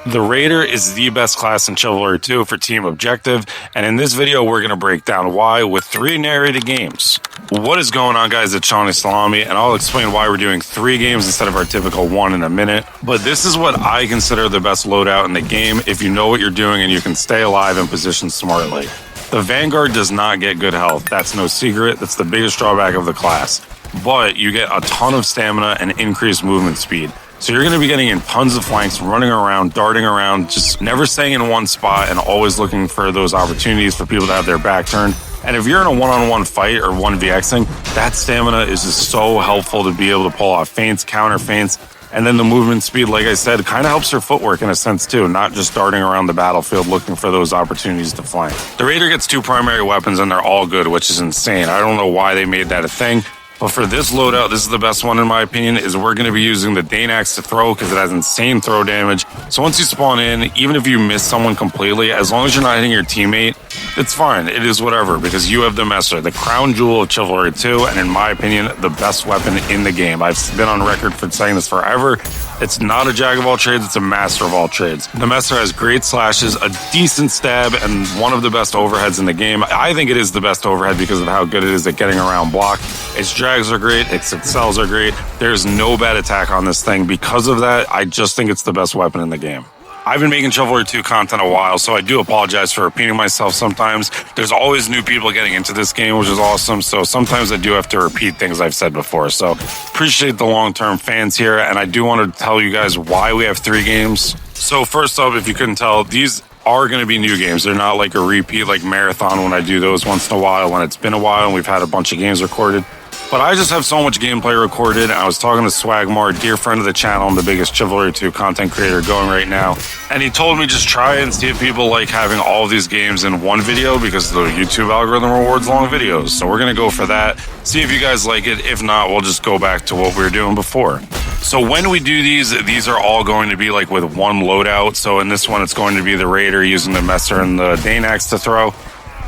The Raider is the best class in Chivalry 2 for team objective, and in this video we're going to break down why with 3 narrated games. What is going on, guys? It's Shawnee Salami, and I'll explain why we're doing 3 games instead of our typical 1 in a minute. But this is what I consider the best loadout in the game if you know what you're doing and you can stay alive and position smartly. The Vanguard does not get good health. That's no secret. That's the biggest drawback of the class. But you get a ton of stamina and increased movement speed. So you're going to be getting in tons of flanks, running around, darting around, just never staying in one spot and always looking for those opportunities for people to have their back turned. And if you're in a one-on-one fight or 1vxing, that stamina is just so helpful to be able to pull off feints, counter feints, and then the movement speed, like I said, kind of helps your footwork in a sense too, not just darting around the battlefield looking for those opportunities to flank. The Raider gets 2 primary weapons and they're all good, which is insane. I don't know why they made that a thing. But for this loadout, this is the best one in my opinion, is we're going to be using the Dane axe to throw because it has insane throw damage. So once you spawn in, even if you miss someone completely, as long as you're not hitting your teammate, it's fine. It is whatever because you have the Messer, the crown jewel of Chivalry 2, and in my opinion, the best weapon in the game. I've been on record for saying this forever. It's not a jack of all trades, it's a master of all trades. The Messer has great slashes, a decent stab, and one of the best overheads in the game. I think it is the best overhead because of how good it is at getting around block. Its drags are great, its accels are great. There's no bad attack on this thing. Because of that, I just think it's the best weapon in the game. I've been making Chivalry 2 content a while, so I do apologize for repeating myself sometimes. There's always new people getting into this game, which is awesome, so sometimes I do have to repeat things I've said before. So appreciate the long-term fans here, and I do want to tell you guys why we have 3 games. So first up, if you couldn't tell, these are going to be new games. They're not like a repeat like Marathon when I do those once in a while, when it's been a while and we've had a bunch of games recorded. But I just have so much gameplay recorded. I was talking to Swagmore, a dear friend of the channel. I'm the biggest Chivalry 2 content creator going right now. And he told me just try it and see if people like having all of these games in one video because the YouTube algorithm rewards long videos. So we're going to go for that. See if you guys like it. If not, we'll just go back to what we were doing before. So when we do these are all going to be like with one loadout. So in this one, it's going to be the Raider using the Messer and the Dane axe to throw.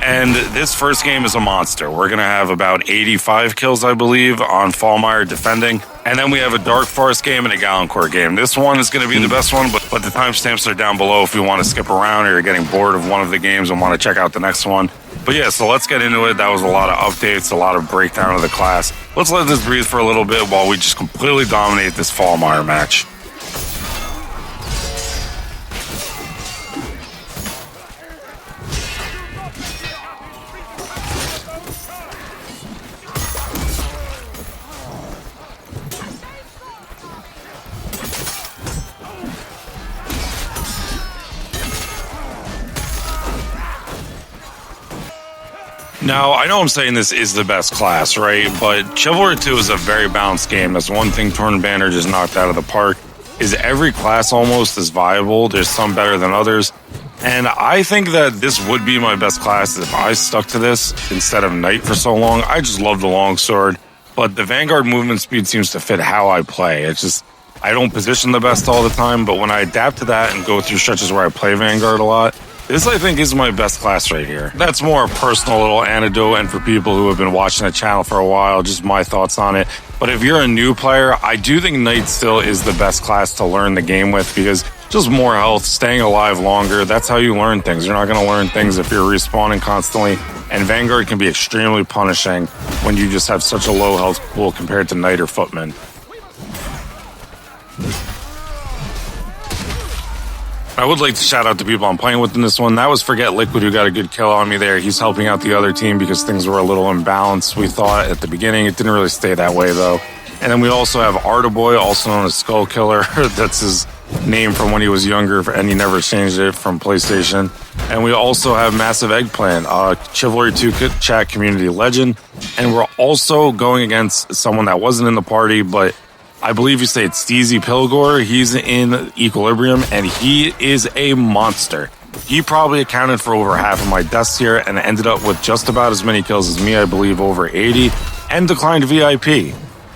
And this first game is a monster. We're going to have about 85 kills, I believe, on Falmire defending. And then we have a Darkforest game and a Galencourt game. This one is going to be the best one, but the timestamps are down below if you want to skip around or you're getting bored of one of the games and want to check out the next one. But yeah, so let's get into it. That was a lot of updates, a lot of breakdown of the class. Let's let this breathe for a little bit while we just completely dominate this Falmire match. Now, I know I'm saying this is the best class, right? But Chivalry 2 is a very balanced game. That's one thing Torn Banner just knocked out of the park, is every class almost is viable. There's some better than others. And I think that this would be my best class if I stuck to this instead of Knight for so long. I just love the longsword. But the Vanguard movement speed seems to fit how I play. It's just, I don't position the best all the time, but when I adapt to that and go through stretches where I play Vanguard a lot, this, I think, is my best class right here. That's more a personal little anecdote, and for people who have been watching the channel for a while, just my thoughts on it. But if you're a new player, I do think Knight still is the best class to learn the game with because just more health, staying alive longer, that's how you learn things. You're not going to learn things if you're respawning constantly, and Vanguard can be extremely punishing when you just have such a low health pool compared to Knight or Footman. I would like to shout out to people I'm playing with in this one. That was Forget Liquid who got a good kill on me there. He's helping out the other team because things were a little imbalanced, we thought, at the beginning. It didn't really stay that way, though. And then we also have Artaboy, also known as Skull Killer. That's his name from when he was younger, and he never changed it from PlayStation. And we also have Massive Eggplant, Chivalry 2 chat community legend. And we're also going against someone that wasn't in the party, but I believe you say it's Steezy Pilgor. He's in Equilibrium, and he is a monster. He probably accounted for over half of my deaths here and ended up with just about as many kills as me, I believe over 80, and declined VIP.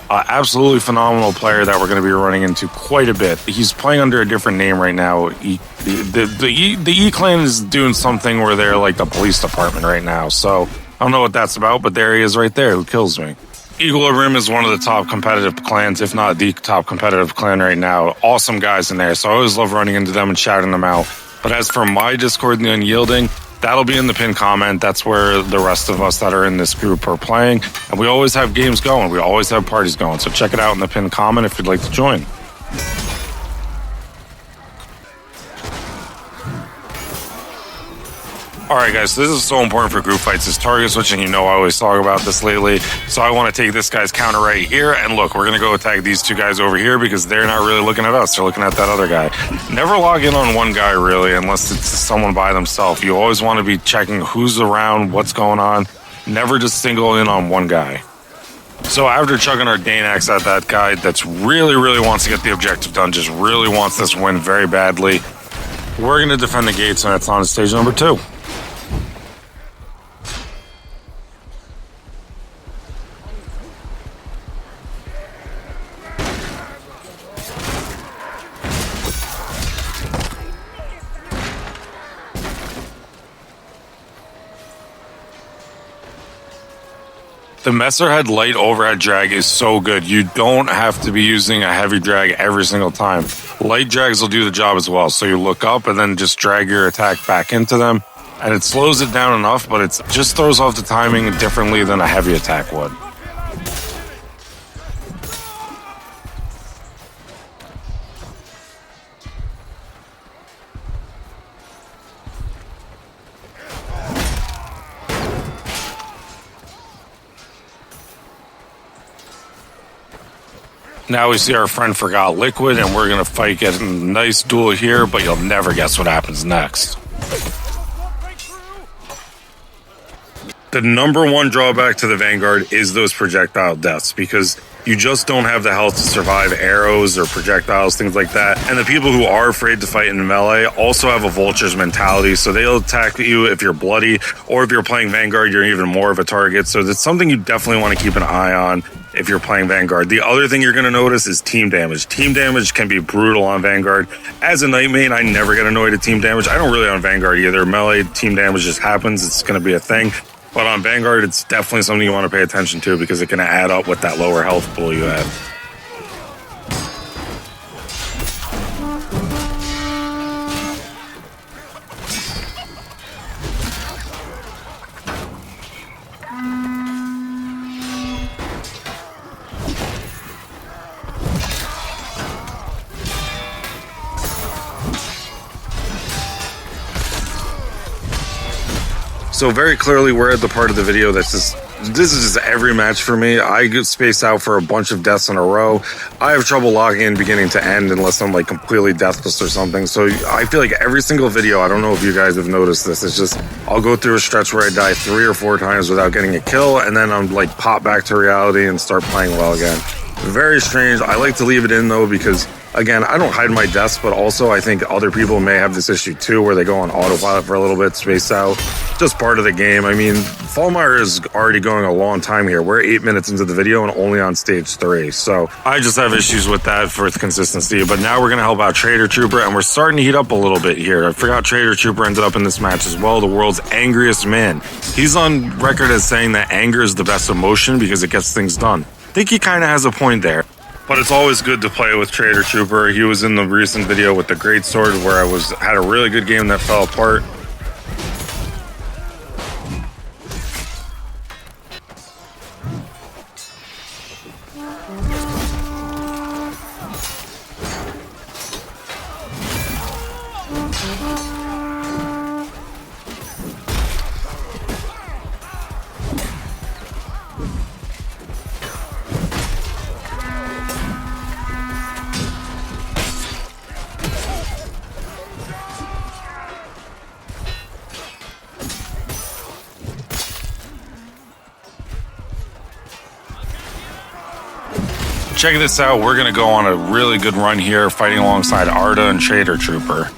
Absolutely phenomenal player that we're going to be running into quite a bit. He's playing under a different name right now. The E-Clan is doing something where they're like the police department right now, so I don't know what that's about, but there he is right there who kills me. Equilibrium is one of the top competitive clans, if not the top competitive clan right now. Awesome guys in there, so I always love running into them and shouting them out. But as for my Discord and the Unyielding, that'll be in the pinned comment. That's where the rest of us that are in this group are playing. And we always have games going. We always have parties going. So check it out in the pinned comment if you'd like to join. Alright guys, so this is so important for group fights, is target switching. You know I always talk about this lately. So I want to take this guy's counter right here, and look, we're going to go attack these two guys over here because they're not really looking at us. They're looking at that other guy. Never log in on one guy really, unless it's someone by themselves. You always want to be checking who's around, what's going on. Never just single in on one guy. So after chugging our Dane axe at that guy that's really wants to get the objective done, just really wants this win very badly, we're going to defend the gates, and that's on stage number 2. The Messerhead light overhead drag is so good. You don't have to be using a heavy drag every single time. Light drags will do the job as well. So you look up and then just drag your attack back into them. And it slows it down enough, but it just throws off the timing differently than a heavy attack would. Now we see our friend forgot liquid, and we're going to fight, get a nice duel here, but you'll never guess what happens next. The number one drawback to the Vanguard is those projectile deaths, because you just don't have the health to survive arrows or projectiles, things like that. And the people who are afraid to fight in melee also have a vulture's mentality, so they'll attack you if you're bloody, or if you're playing Vanguard, you're even more of a target. So that's something you definitely want to keep an eye on if you're playing Vanguard. The other thing you're going to notice is team damage. Team damage can be brutal on Vanguard. As a Night Main, I never get annoyed at team damage. I don't really on Vanguard either. Melee, team damage just happens. It's going to be a thing. But on Vanguard, it's definitely something you want to pay attention to because it can add up with that lower health pool you have. So very clearly, we're at the part of the video that's just, this is just every match for me. I get spaced out for a bunch of deaths in a row. I have trouble logging in beginning to end unless I'm like completely deathless or something. So I feel like every single video, I don't know if you guys have noticed this, it's just, I'll go through a stretch where I die 3 or 4 times without getting a kill, and then I'm like pop back to reality and start playing well again. Very strange. I like to leave it in though because, again, I don't hide my deaths, but also I think other people may have this issue too where they go on autopilot for a little bit, space out. Just part of the game. I mean, Falmire is already going a long time here. We're 8 minutes into the video and only on stage 3. So I just have issues with that for consistency. But now we're going to help out Trader Trooper, and we're starting to heat up a little bit here. I forgot Trader Trooper ended up in this match as well, the world's angriest man. He's on record as saying that anger is the best emotion because it gets things done. I think he kind of has a point there. But it's always good to play with Trader Trooper. He was in the recent video with the Great Sword where I had a really good game that fell apart. Check this out, we're going to go on a really good run here, fighting alongside Arda and Trader Trooper.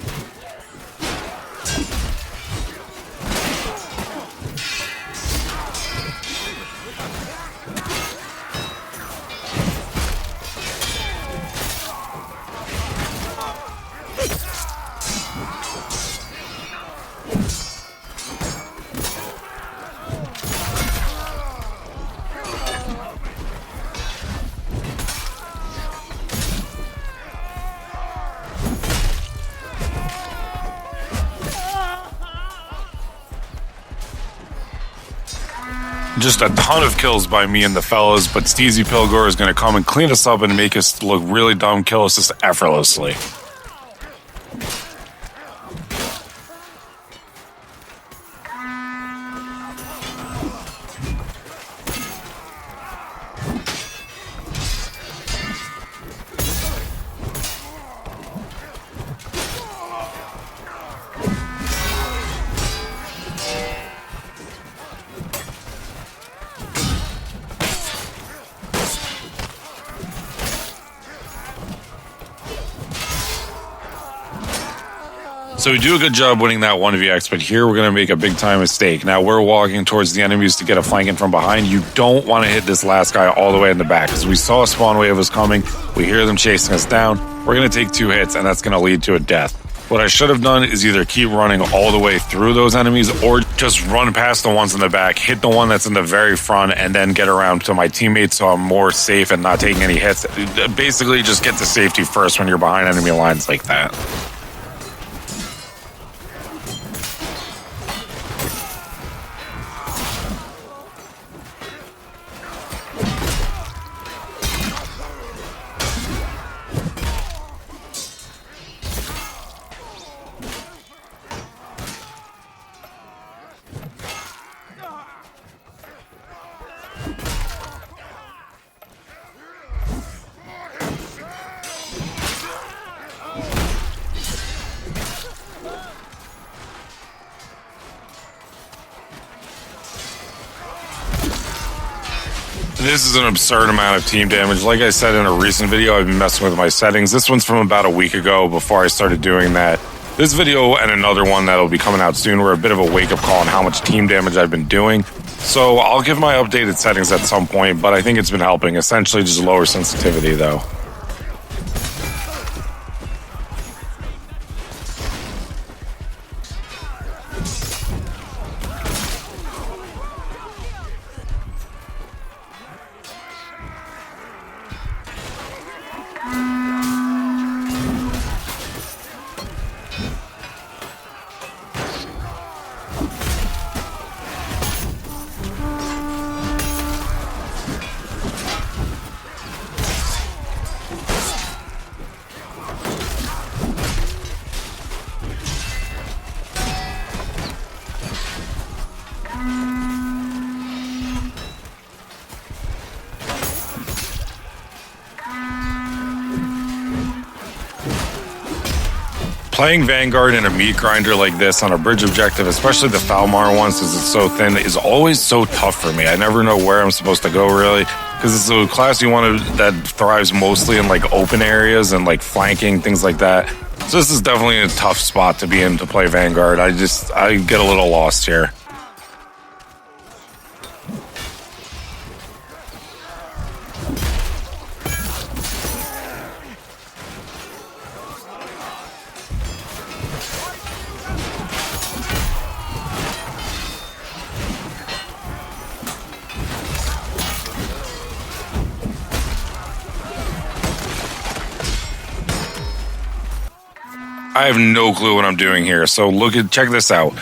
Just a ton of kills by me and the fellas, but Steezy Pilgor is going to come and clean us up and make us look really dumb, kill us just effortlessly. So we do a good job winning that 1vx, but here we're going to make a big time mistake. Now we're walking towards the enemies to get a flanking from behind. You don't want to hit this last guy all the way in the back, because we saw a spawn wave was coming. We hear them chasing us down. We're going to take 2 hits, and that's going to lead to a death. What I should have done is either keep running all the way through those enemies or just run past the ones in the back, hit the one that's in the very front, and then get around to my teammates so I'm more safe and not taking any hits. Basically, just get to safety first when you're behind enemy lines like that. This is an absurd amount of team damage. Like I said in a recent video, I've been messing with my settings. This one's from about a week ago before I started doing that. This video and another one that'll be coming out soon were a bit of a wake-up call on how much team damage I've been doing. So I'll give my updated settings at some point, but I think it's been helping. Essentially just lower sensitivity though. Playing Vanguard in a meat grinder like this on a bridge objective, especially the Falmire ones because it's so thin, is always so tough for me. I never know where I'm supposed to go really, because it's a class you want to that thrives mostly in like open areas and like flanking, things like that. So this is definitely a tough spot to be in to play Vanguard. I get a little lost here. I have no clue what I'm doing here. So check this out.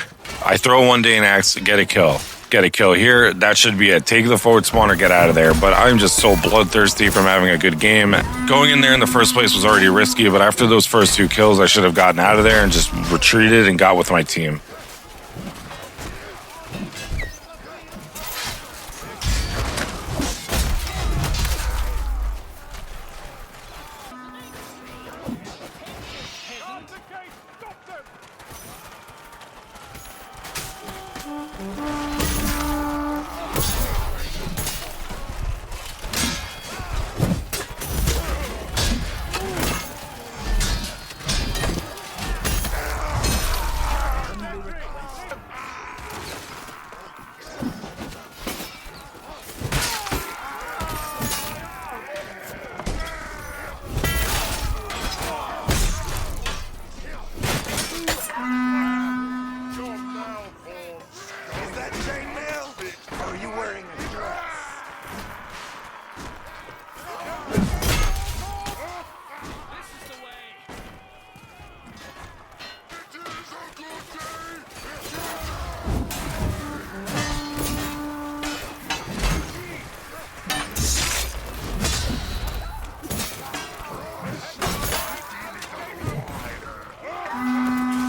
I throw one dane axe, get a kill. Get a kill here. That should be it. Take the forward spawn or get out of there. But I'm just so bloodthirsty from having a good game. Going in there in the first place was already risky, but after those first 2 kills, I should have gotten out of there and just retreated and got with my team.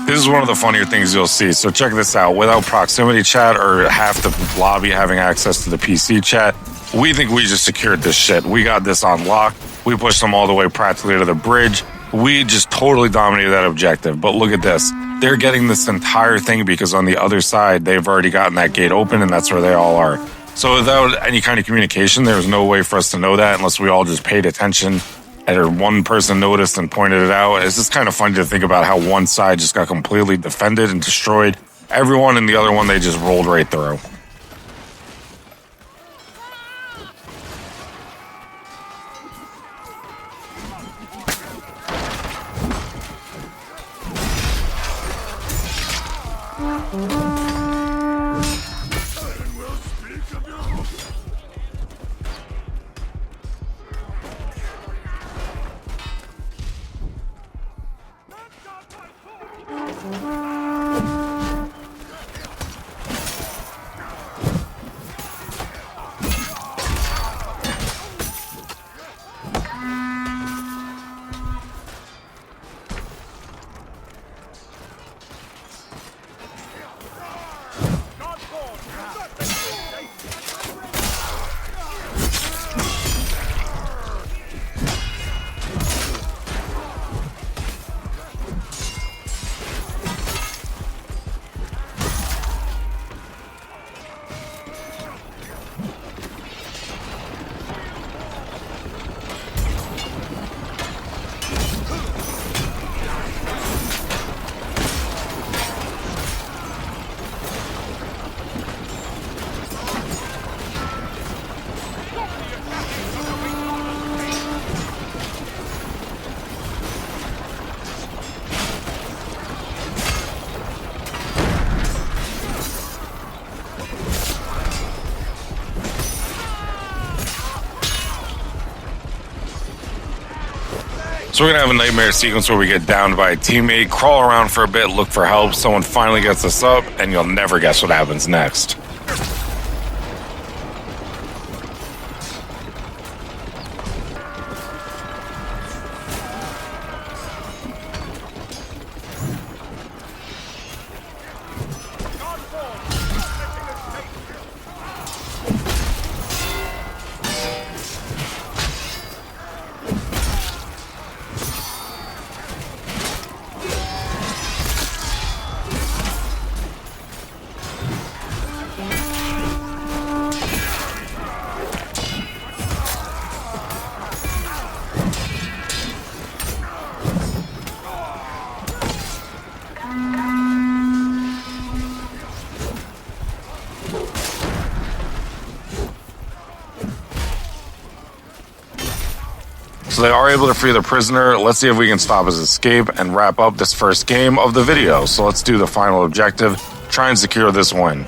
This is one of the funnier things you'll see. So check this out. Without proximity chat or half the lobby having access to the PC chat, we think we just secured this shit. We got this on lock. We pushed them all the way practically to the bridge. We just totally dominated that objective. But look at this. They're getting this entire thing because on the other side, they've already gotten that gate open, and that's where they all are. So without any kind of communication, there's no way for us to know that unless we all just paid attention or one person noticed and pointed it out. It's just kind of funny to think about how one side just got completely defended and destroyed. Everyone in the other one, they just rolled right through. So we're going to have a nightmare sequence where we get downed by a teammate, crawl around for a bit, look for help, someone finally gets us up, and you'll never guess what happens next. So they are able to free the prisoner. Let's see if we can stop his escape and wrap up this first game of the video. So let's do the final objective, try and secure this win.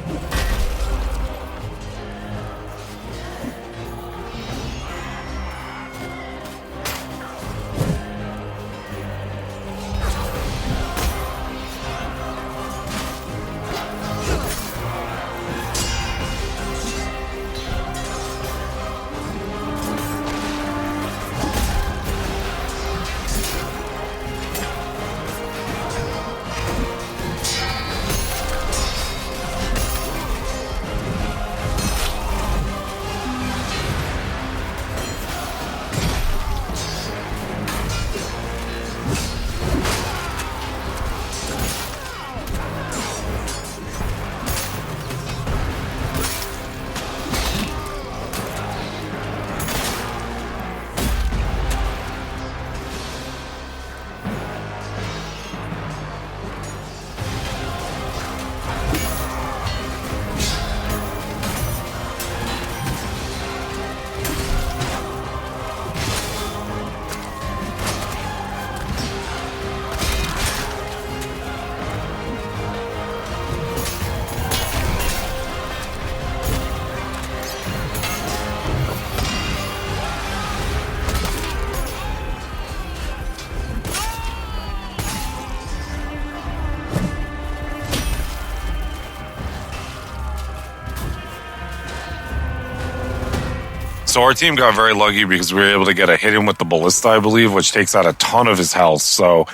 So our team got very lucky because we were able to get a hit in with the ballista, I believe, which takes out a ton of his health. So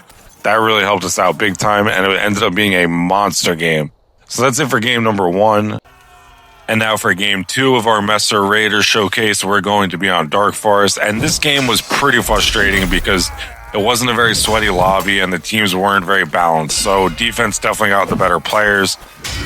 That really helped us out big time, and it ended up being a monster game. So that's it for game number 1. And now for game 2 of our Messer Raider showcase, we're going to be on Darkforest. And this game was pretty frustrating because it wasn't a very sweaty lobby and the teams weren't very balanced. So defense definitely got the better players,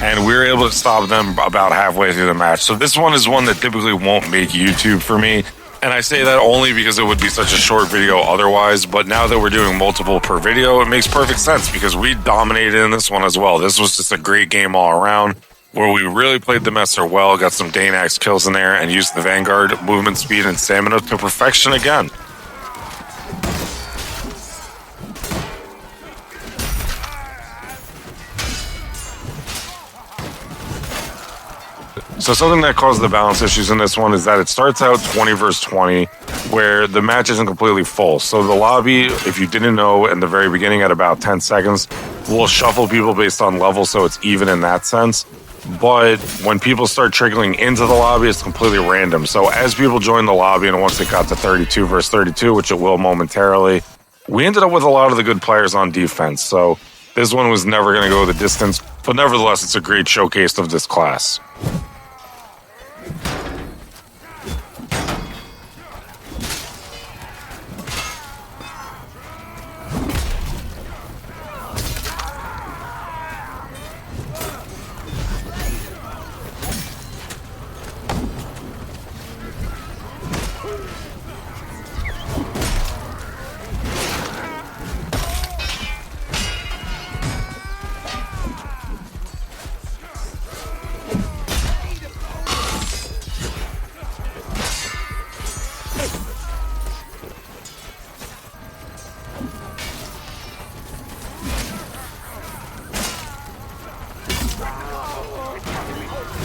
and we were able to stop them about halfway through the match. So this one is one that typically won't make YouTube for me. And I say that only because it would be such a short video otherwise. But now that we're doing multiple per video, it makes perfect sense because we dominated in this one as well. This was just a great game all around, where we really played the Messer well, got some Dane axe kills in there, and used the vanguard, movement speed, and stamina to perfection again. So something that caused the balance issues in this one is that it starts out 20 versus 20, where the match isn't completely full. So the lobby, if you didn't know, in the very beginning at about 10 seconds, will shuffle people based on level, so it's even in that sense. But when people start trickling into the lobby, it's completely random. So as people join the lobby, and once it got to 32 versus 32, which it will momentarily, we ended up with a lot of the good players on defense. So this one was never going to go the distance, but nevertheless, it's a great showcase of this class.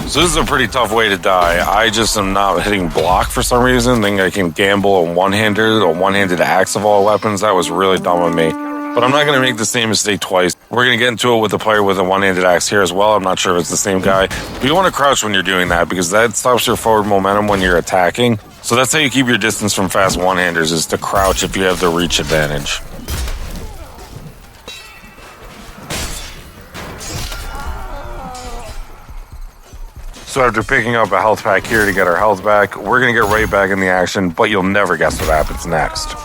So this is a pretty tough way to die. I just am not hitting block for some reason. Think I can gamble a one-handed axe of all weapons. That was really dumb of me. But I'm not going to make the same mistake twice. We're going to get into it with a player with a one-handed axe here as well. I'm not sure if it's the same guy. But you want to crouch when you're doing that because that stops your forward momentum when you're attacking. So that's how you keep your distance from fast one-handers, is to crouch if you have the reach advantage. So after picking up a health pack here to get our health back, we're going to get right back in the action, but you'll never guess what happens next.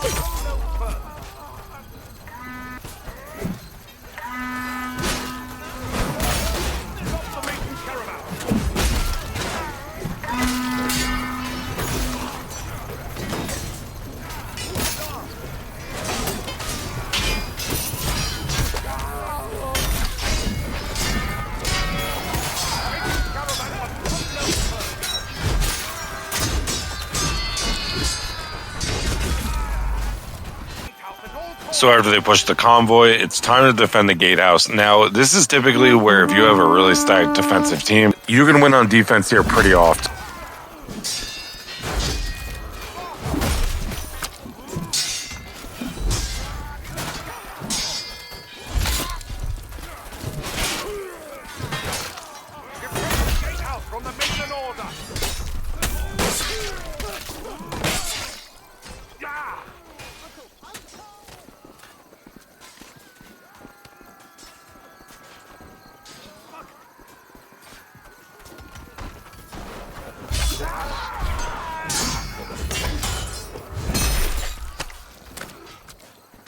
So after they push the convoy, it's time to defend the gatehouse. Now, this is typically where if you have a really stacked defensive team, you can win on defense here pretty often.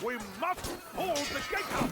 We must hold the gatehouse!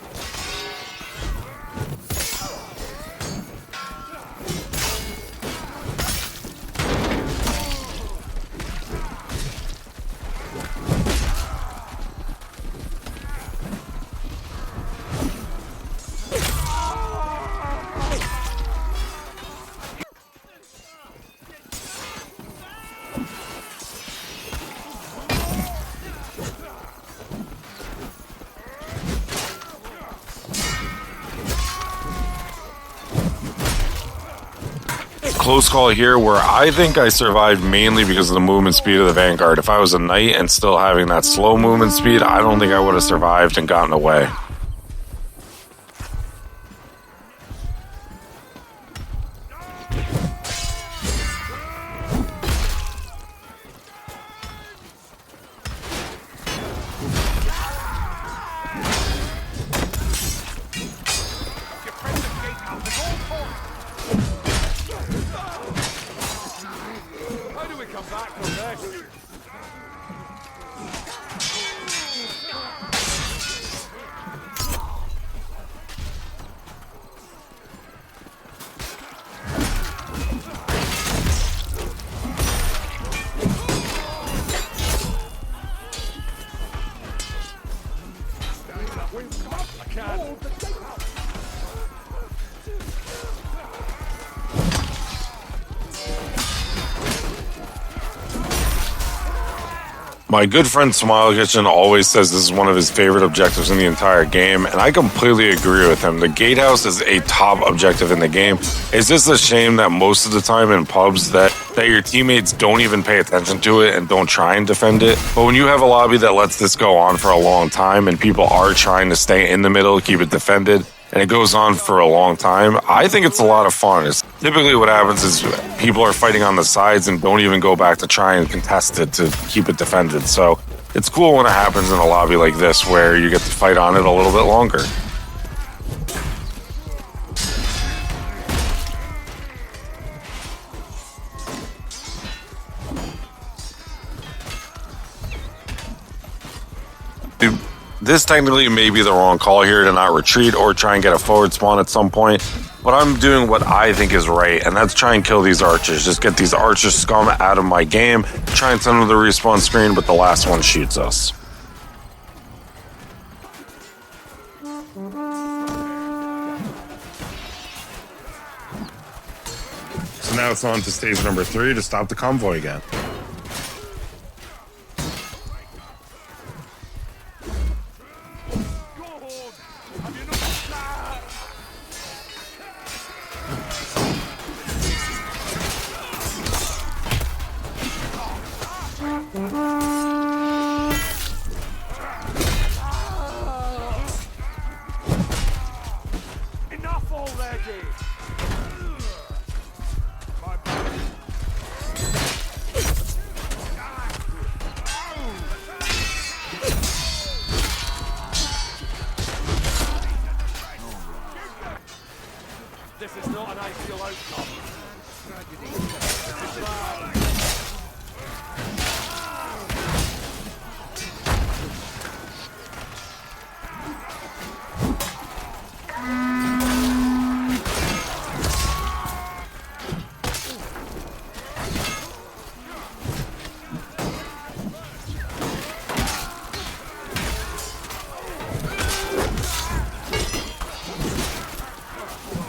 Close call here where I think I survived mainly because of the movement speed of the vanguard. If I was a knight and still having that slow movement speed, I don't think I would have survived and gotten away. come back from this. My good friend Smile Kitchen always says this is one of his favorite objectives in the entire game, and I completely agree with him. The gatehouse is a top objective in the game. It's just a shame that most of the time in pubs that your teammates don't even pay attention to it and don't try and defend it. But when you have a lobby that lets this go on for a long time and people are trying to stay in the middle, keep it defended, and it goes on for a long time, I think it's a lot of fun. It's typically what happens is people are fighting on the sides and don't even go back to try and contest it to keep it defended. So it's cool when it happens in a lobby like this where you get to fight on it a little bit longer. This technically may be the wrong call here to not retreat or try and get a forward spawn at some point, but I'm doing what I think is right, and that's try and kill these archers. Just get these archer scum out of my game, try and send them to the respawn screen, but the last one shoots us. So now it's on to stage number 3 to stop the convoy again. Enough already! This is not an ideal outcome.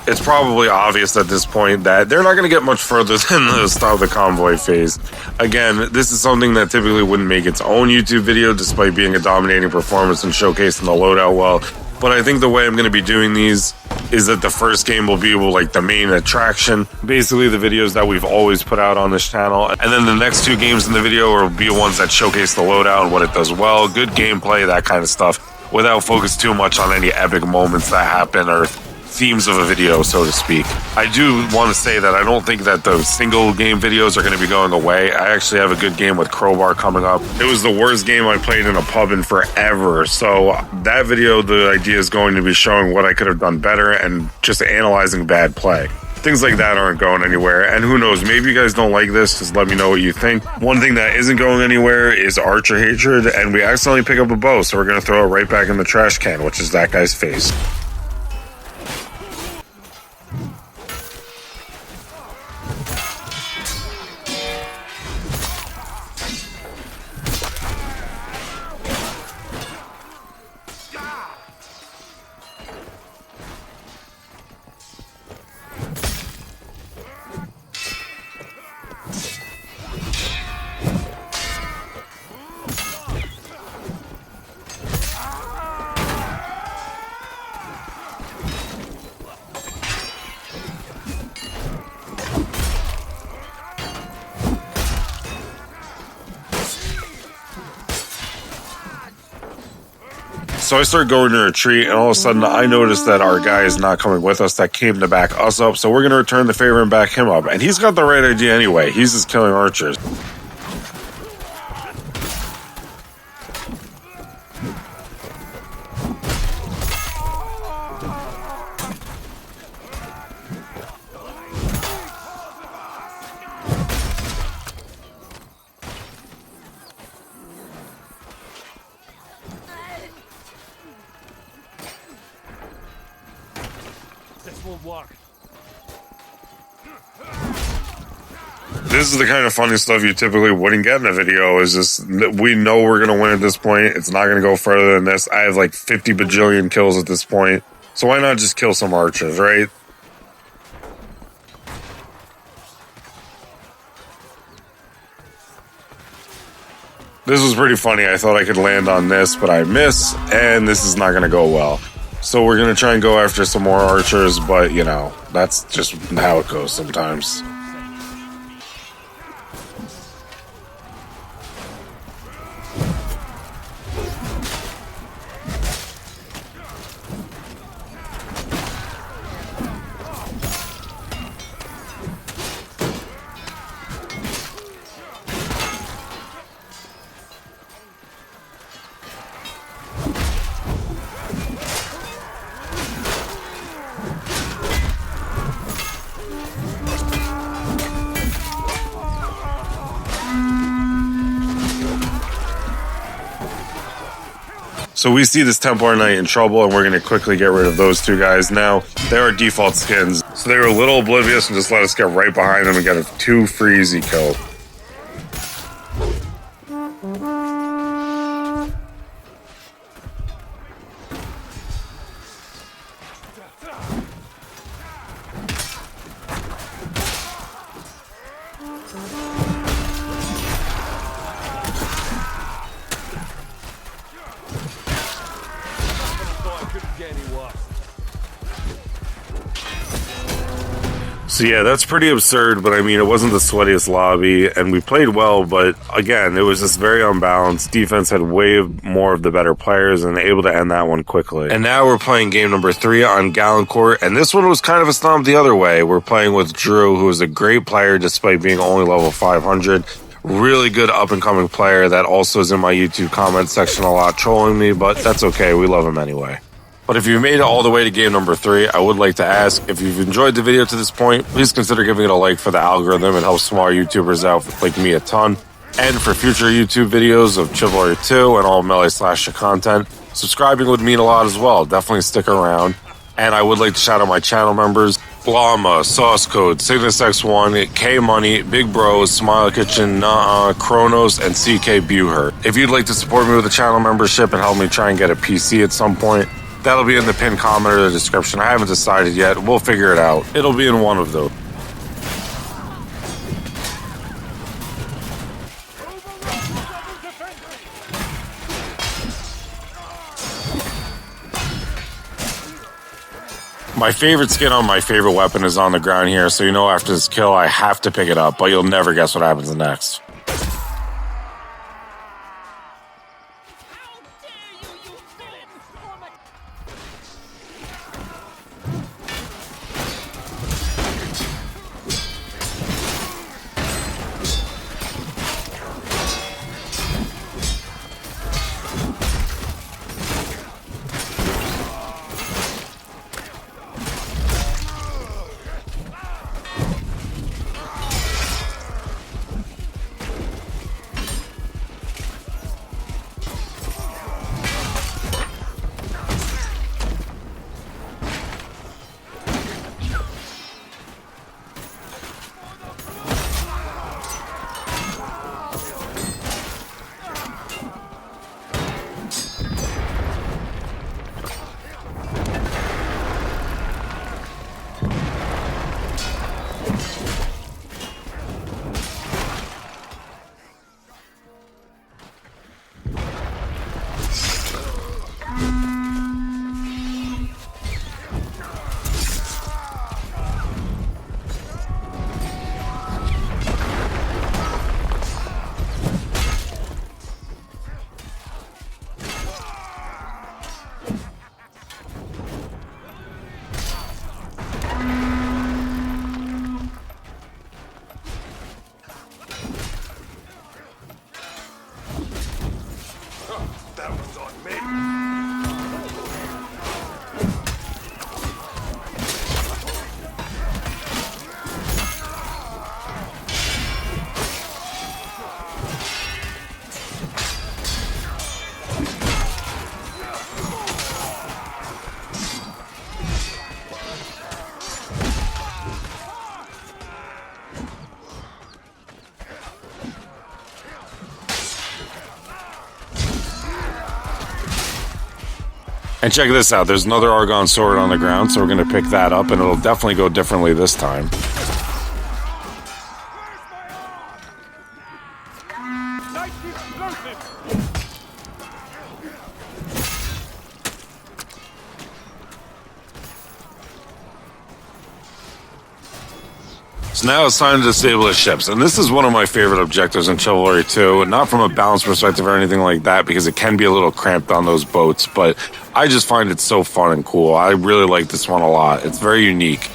It's probably obvious at this point that they're not going to get much further than the stop the convoy phase. Again, this is something that typically wouldn't make its own YouTube video despite being a dominating performance and showcasing the loadout well. But I think the way I'm going to be doing these is that the first game will be like the main attraction, basically the videos that we've always put out on this channel, and then the next 2 games in the video will be ones that showcase the loadout and what it does well, good gameplay, that kind of stuff, without focus too much on any epic moments that happen or themes of a video, so to speak. I do want to say that I don't think that the single game videos are going to be going away. I actually have a good game with Crowbar coming up. It was the worst game I played in a pub in forever, so that video, the idea is going to be showing what I could have done better and just analyzing bad play. Things like that aren't going anywhere, and who knows, maybe you guys don't like this, just let me know what you think. One thing that isn't going anywhere is Archer Hatred, and we accidentally pick up a bow, so we're going to throw it right back in the trash can, which is that guy's face. So I started going to retreat, and all of a sudden I noticed that our guy is not coming with us that came to back us up, so we're going to return the favor and back him up. And he's got the right idea anyway. He's just killing archers. This won't work. This is the kind of funny stuff you typically wouldn't get in a video. Is just, we know we're going to win at this point. It's not going to go further than this. I have like 50 bajillion kills at this point. So why not just kill some archers, right? This was pretty funny. I thought I could land on this, but I miss, and this is not going to go well. So we're going to try and go after some more archers, but, you know, that's just how it goes sometimes. So we see this Templar Knight in trouble, and we're going to quickly get rid of those two guys. Now, they're our default skins, so they were a little oblivious and just let us get right behind them and get a 2 free easy kill. So yeah, that's pretty absurd, but I mean, it wasn't the sweatiest lobby, and we played well, but again, it was just very unbalanced. Defense had way more of the better players and able to end that one quickly. And now we're playing game number 3 on Galencourt, and this one was kind of a stomp the other way. We're playing with Drew, who is a great player despite being only level 500. Really good up-and-coming player that also is in my YouTube comment section a lot trolling me, but that's okay, we love him anyway. But if you've made it all the way to game number 3, I would like to ask, if you've enjoyed the video to this point, please consider giving it a like for the algorithm. It helps smaller YouTubers out like me a ton. And for future YouTube videos of Chivalry 2 and all melee slasher content, subscribing would mean a lot as well. Definitely stick around. And I would like to shout out my channel members: Llama, Sauce Code, Cygnus X1, K Money, Big Bros, Smile Kitchen, Kronos, and CK Buher. If you'd like to support me with a channel membership and help me try and get a PC at some point, that'll be in the pinned comment or the description. I haven't decided yet. We'll figure it out. It'll be in one of those. My favorite skin on my favorite weapon is on the ground here, so you know after this kill I have to pick it up, but you'll never guess what happens next. And check this out. There's another Argon sword on the ground, so we're going to pick that up, and it'll definitely go differently this time. Nice explosive! So now it's time to disable the ships, and this is one of my favorite objectives in Chivalry 2, not from a balance perspective or anything like that, because it can be a little cramped on those boats, but I just find it so fun and cool. I really like this one a lot. It's very unique.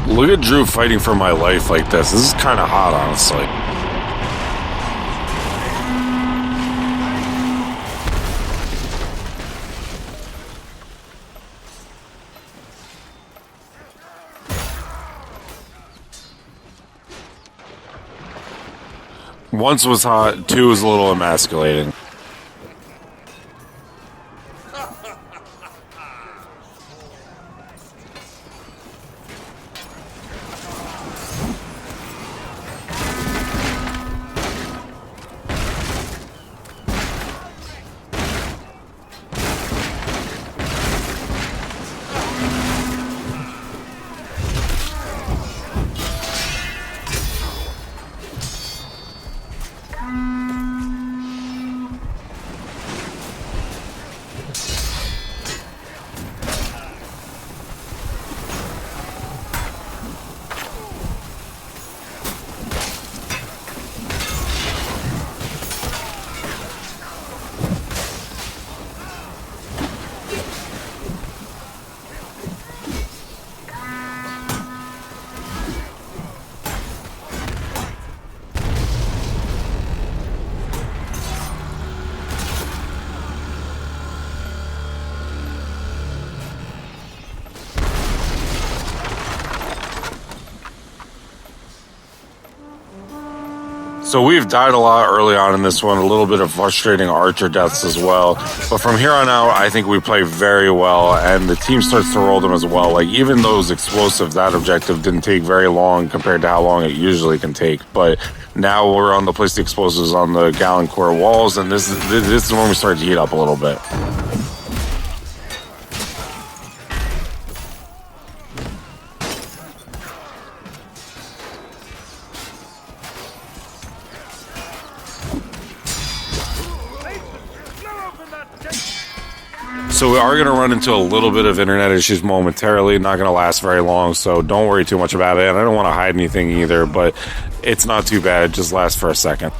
Look at Drew fighting for my life like this. This is kind of hot, honestly. Once was hot, two was a little emasculating. So we've died a lot early on in this one, a little bit of frustrating archer deaths as well. But from here on out, I think we play very well, and the team starts to roll them as well. Like, even those explosives, that objective didn't take very long compared to how long it usually can take. But now we're on the place the explosives on the Galencourt walls, and this is when we start to heat up a little bit. So we are going to run into a little bit of internet issues momentarily, not going to last very long, so don't worry too much about it. And I don't want to hide anything either, but it's not too bad. It just lasts for a second.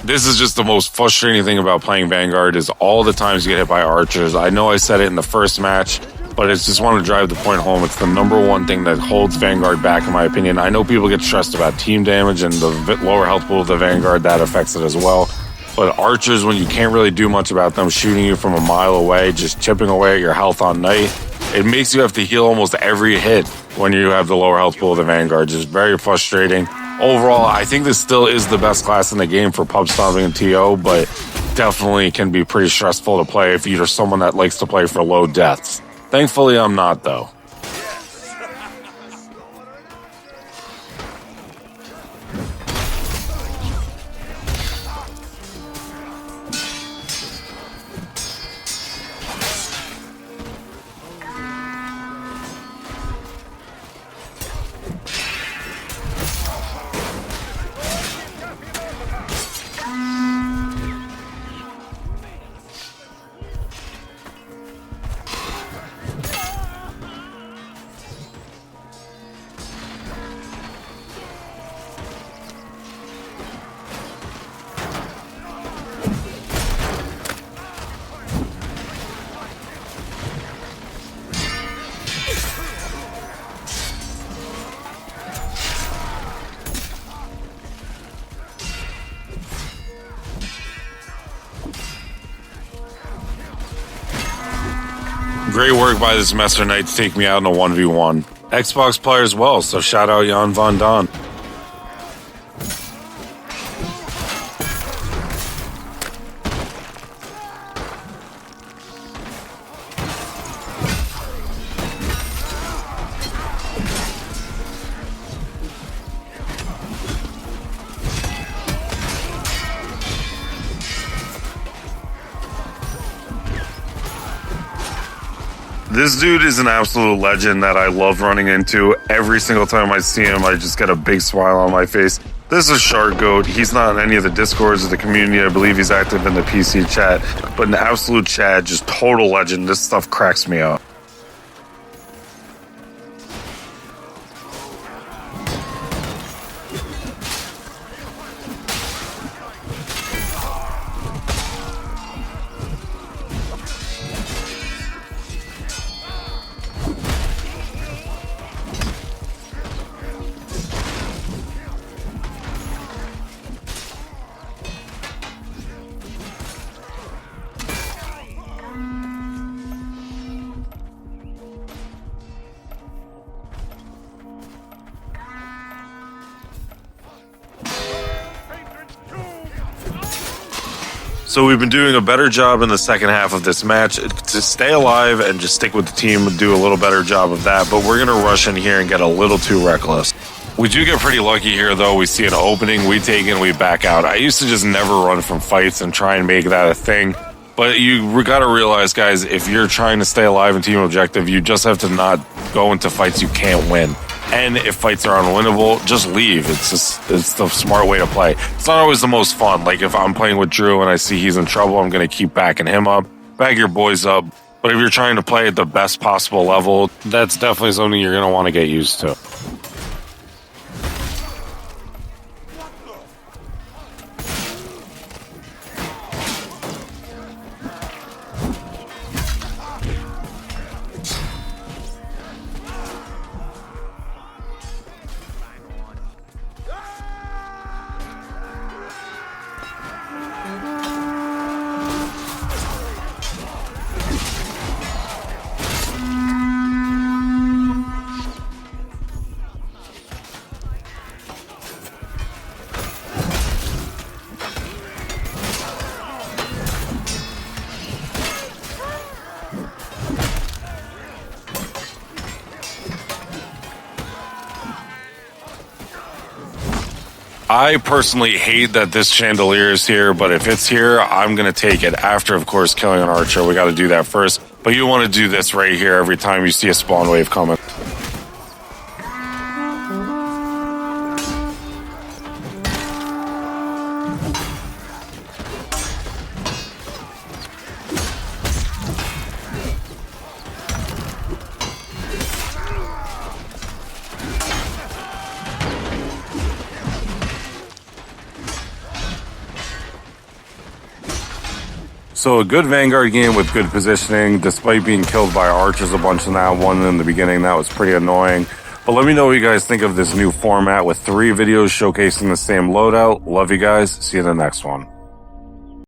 This is just the most frustrating thing about playing Vanguard is all the times you get hit by archers. I know I said it in the first match, but it's just want to drive the point home. It's the number one thing that holds Vanguard back, in my opinion. I know people get stressed about team damage and the lower health pool of the Vanguard. That affects it as well. But archers, when you can't really do much about them, shooting you from a mile away, just chipping away at your health on night, it makes you have to heal almost every hit when you have the lower health pool of the Vanguard. Just very frustrating. Overall, I think this still is the best class in the game for pub stomping and TO, but definitely can be pretty stressful to play if you're someone that likes to play for low deaths. Thankfully, I'm not, though. Great work by this Messer Knight to take me out in a 1v1. Xbox player as well, so shout out Jan Van Don. This dude is an absolute legend that I love running into. Every single time I see him, I just get a big smile on my face. This is Shark Goat. He's not in any of the discords of the community. I believe he's active in the PC chat, but an absolute Chad, just total legend. This stuff cracks me up. So we've been doing a better job in the second half of this match to stay alive and just stick with the team and do a little better job of that, but we're going to rush in here and get a little too reckless. We do get pretty lucky here, though. We see an opening, we take it, and we back out. I used to just never run from fights and try and make that a thing, but you got to realize, guys, if you're trying to stay alive in team objective, you just have to not go into fights you can't win. And if fights are unwinnable, just leave. It's the smart way to play. It's not always the most fun. Like if I'm playing with Drew and I see he's in trouble, I'm going to keep backing him up, back your boys up. But if you're trying to play at the best possible level, that's definitely something you're going to want to get used to. I personally hate that this chandelier is here, but if it's here, I'm going to take it. After, of course, killing an archer, we got to do that first. But you want to do this right here every time you see a spawn wave coming. So a good vanguard game with good positioning, despite being killed by archers a bunch in that one in the beginning. That was pretty annoying. But let me know what you guys think of this new format with 3 videos showcasing the same loadout. Love you guys. See you in the next one.